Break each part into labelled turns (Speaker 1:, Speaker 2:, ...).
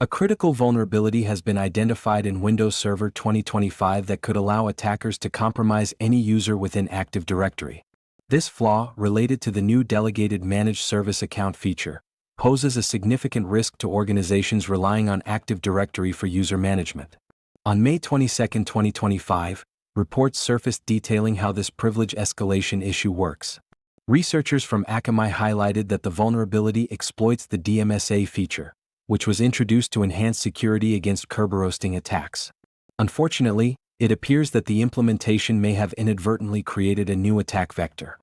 Speaker 1: A critical vulnerability has been identified in Windows Server 2025 that could allow attackers to compromise any user within Active Directory. This flaw, related to the new delegated managed service account feature, poses a significant risk to organizations relying on Active Directory for user management. On May 22, 2025, reports surfaced detailing how this privilege escalation issue works. Researchers from Akamai highlighted that the vulnerability exploits the dMSA feature, which was introduced to enhance security against Kerberoasting attacks. Unfortunately, it appears that the implementation may have inadvertently created a new attack vector.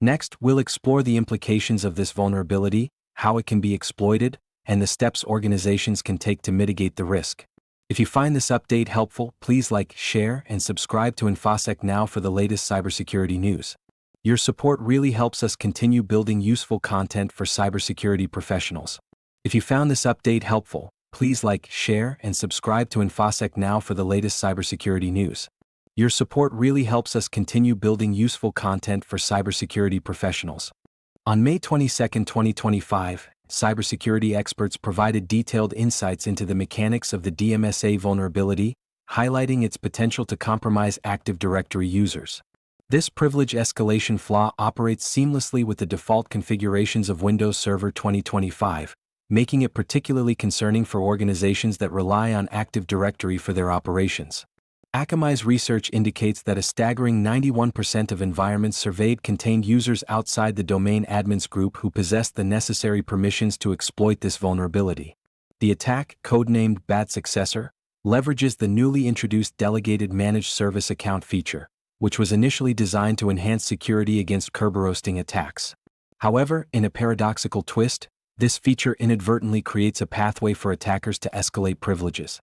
Speaker 1: Next, we'll explore the implications of this vulnerability, how it can be exploited, and the steps organizations can take to mitigate the risk. If you find this update helpful, please like, share, and subscribe to InfoSec Now for the latest cybersecurity news. Your support really helps us continue building useful content for cybersecurity professionals. If you found this update helpful, please like, share, and subscribe to InfoSec Now for the latest cybersecurity news. Your support really helps us continue building useful content for cybersecurity professionals. On May 22, 2025, cybersecurity experts provided detailed insights into the mechanics of the dMSA vulnerability, highlighting its potential to compromise Active Directory users. This privilege escalation flaw operates seamlessly with the default configurations of Windows Server 2025, making it particularly concerning for organizations that rely on Active Directory for their operations. Akamai's research indicates that a staggering 91% of environments surveyed contained users outside the domain admins group who possessed the necessary permissions to exploit this vulnerability. The attack, codenamed Bad Successor, leverages the newly introduced delegated managed service account feature, which was initially designed to enhance security against Kerberoasting attacks. However, in a paradoxical twist, this feature inadvertently creates a pathway for attackers to escalate privileges.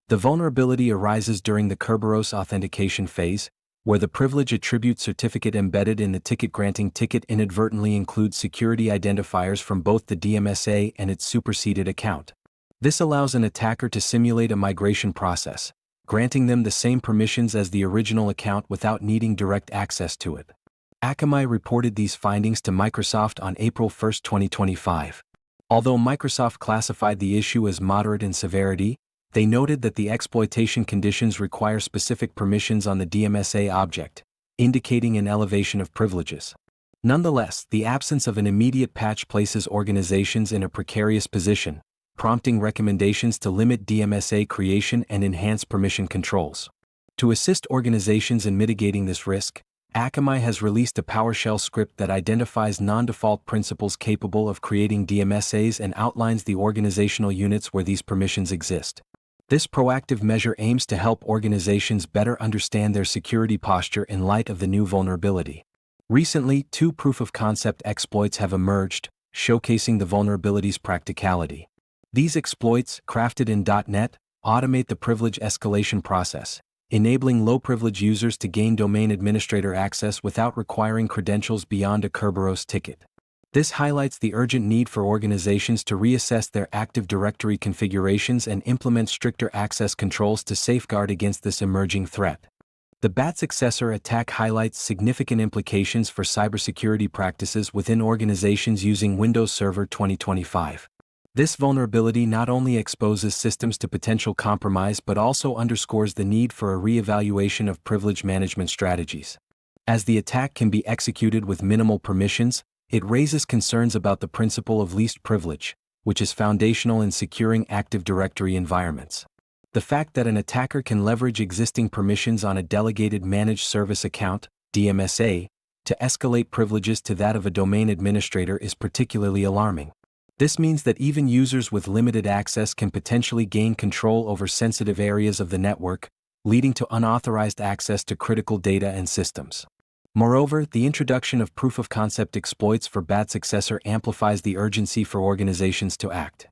Speaker 1: The vulnerability arises during the Kerberos authentication phase, where the privilege attribute certificate embedded in the ticket-granting ticket inadvertently includes security identifiers from both the dMSA and its superseded account. This allows an attacker to simulate a migration process, granting them the same permissions as the original account without needing direct access to it. Akamai reported these findings to Microsoft on April 1, 2025. Although Microsoft classified the issue as moderate in severity, they noted that the exploitation conditions require specific permissions on the dMSA object, indicating an elevation of privileges. Nonetheless, the absence of an immediate patch places organizations in a precarious position, prompting recommendations to limit dMSA creation and enhance permission controls. To assist organizations in mitigating this risk, Akamai has released a PowerShell script that identifies non-default principals capable of creating dMSAs and outlines the organizational units where these permissions exist. This proactive measure aims to help organizations better understand their security posture in light of the new vulnerability. Recently, 2 proof-of-concept exploits have emerged, showcasing the vulnerability's practicality. These exploits, crafted in .NET, automate the privilege escalation process, enabling low-privilege users to gain domain administrator access without requiring credentials beyond a Kerberos ticket. This highlights the urgent need for organizations to reassess their Active Directory configurations and implement stricter access controls to safeguard against this emerging threat. The Bad Successor attack highlights significant implications for cybersecurity practices within organizations using Windows Server 2025. This vulnerability not only exposes systems to potential compromise but also underscores the need for a re-evaluation of privilege management strategies. As the attack can be executed with minimal permissions, it raises concerns about the principle of least privilege, which is foundational in securing Active Directory environments. The fact that an attacker can leverage existing permissions on a delegated managed service account, dMSA, to escalate privileges to that of a domain administrator is particularly alarming. This means that even users with limited access can potentially gain control over sensitive areas of the network, leading to unauthorized access to critical data and systems. Moreover, the introduction of proof-of-concept exploits for Bad Successor amplifies the urgency for organizations to act.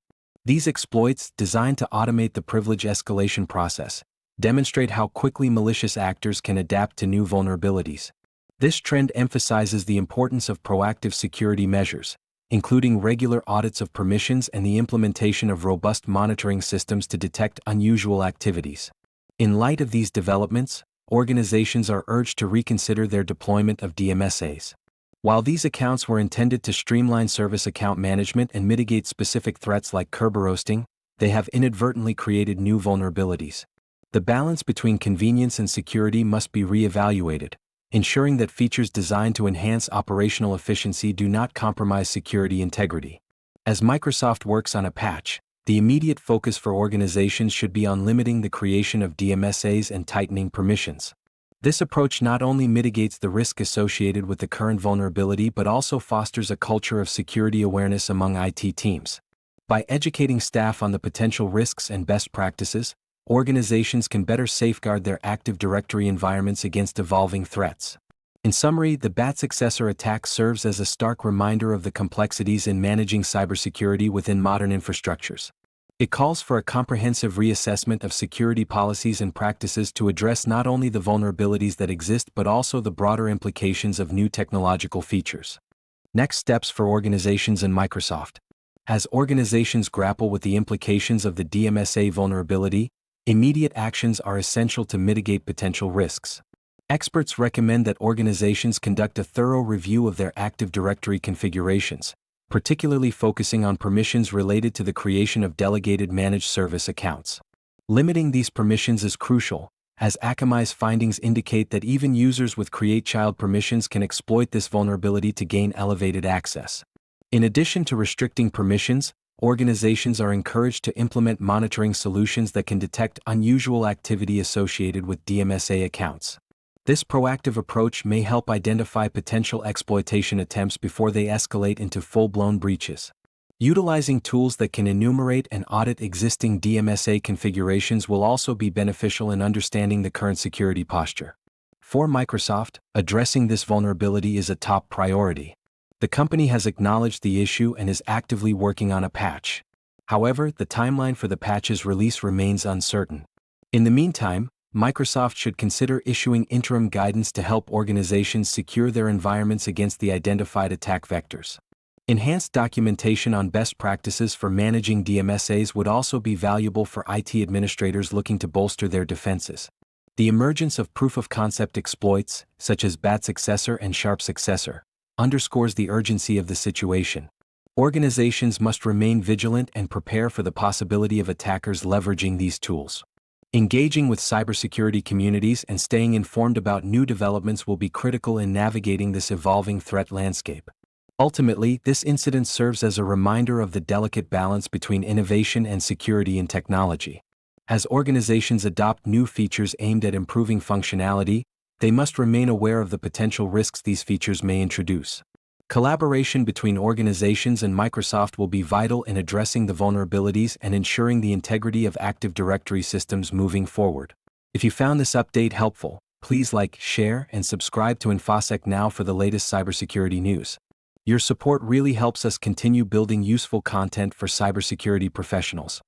Speaker 1: These exploits, designed to automate the privilege escalation process, demonstrate how quickly malicious actors can adapt to new vulnerabilities. This trend emphasizes the importance of proactive security measures, including regular audits of permissions and the implementation of robust monitoring systems to detect unusual activities. In light of these developments, organizations are urged to reconsider their deployment of dMSAs. While these accounts were intended to streamline service account management and mitigate specific threats like Kerberoasting, they have inadvertently created new vulnerabilities. The balance between convenience and security must be re-evaluated, ensuring that features designed to enhance operational efficiency do not compromise security integrity. As Microsoft works on a patch, the immediate focus for organizations should be on limiting the creation of dMSAs and tightening permissions. This approach not only mitigates the risk associated with the current vulnerability but also fosters a culture of security awareness among IT teams. By educating staff on the potential risks and best practices, organizations can better safeguard their Active Directory environments against evolving threats. In summary, the bat successor attack serves as a stark reminder of the complexities in managing cybersecurity within modern infrastructures. It calls for a comprehensive reassessment of security policies and practices to address not only the vulnerabilities that exist but also the broader implications of new technological features. Next steps for organizations and Microsoft. As organizations grapple with the implications of the dMSA vulnerability, immediate actions are essential to mitigate potential risks. Experts recommend that organizations conduct a thorough review of their Active Directory configurations, particularly focusing on permissions related to the creation of delegated managed service accounts. Limiting these permissions is crucial, as Akamai's findings indicate that even users with create child permissions can exploit this vulnerability to gain elevated access. In addition to restricting permissions, organizations are encouraged to implement monitoring solutions that can detect unusual activity associated with dMSA accounts. This proactive approach may help identify potential exploitation attempts before they escalate into full-blown breaches. Utilizing tools that can enumerate and audit existing dMSA configurations will also be beneficial in understanding the current security posture. For Microsoft, addressing this vulnerability is a top priority. The company has acknowledged the issue and is actively working on a patch. However, the timeline for the patch's release remains uncertain. In the meantime, Microsoft should consider issuing interim guidance to help organizations secure their environments against the identified attack vectors. Enhanced documentation on best practices for managing dMSAs would also be valuable for IT administrators looking to bolster their defenses. The emergence of proof-of-concept exploits, such as bat successor and sharp successor, underscores the urgency of the situation. Organizations must remain vigilant and prepare for the possibility of attackers leveraging these tools. Engaging with cybersecurity communities and staying informed about new developments will be critical in navigating this evolving threat landscape. Ultimately, this incident serves as a reminder of the delicate balance between innovation and security in technology. As organizations adopt new features aimed at improving functionality, they must remain aware of the potential risks these features may introduce. Collaboration between organizations and Microsoft will be vital in addressing the vulnerabilities and ensuring the integrity of Active Directory systems moving forward. If you found this update helpful, please like, share, and subscribe to InfoSec Now for the latest cybersecurity news. Your support really helps us continue building useful content for cybersecurity professionals.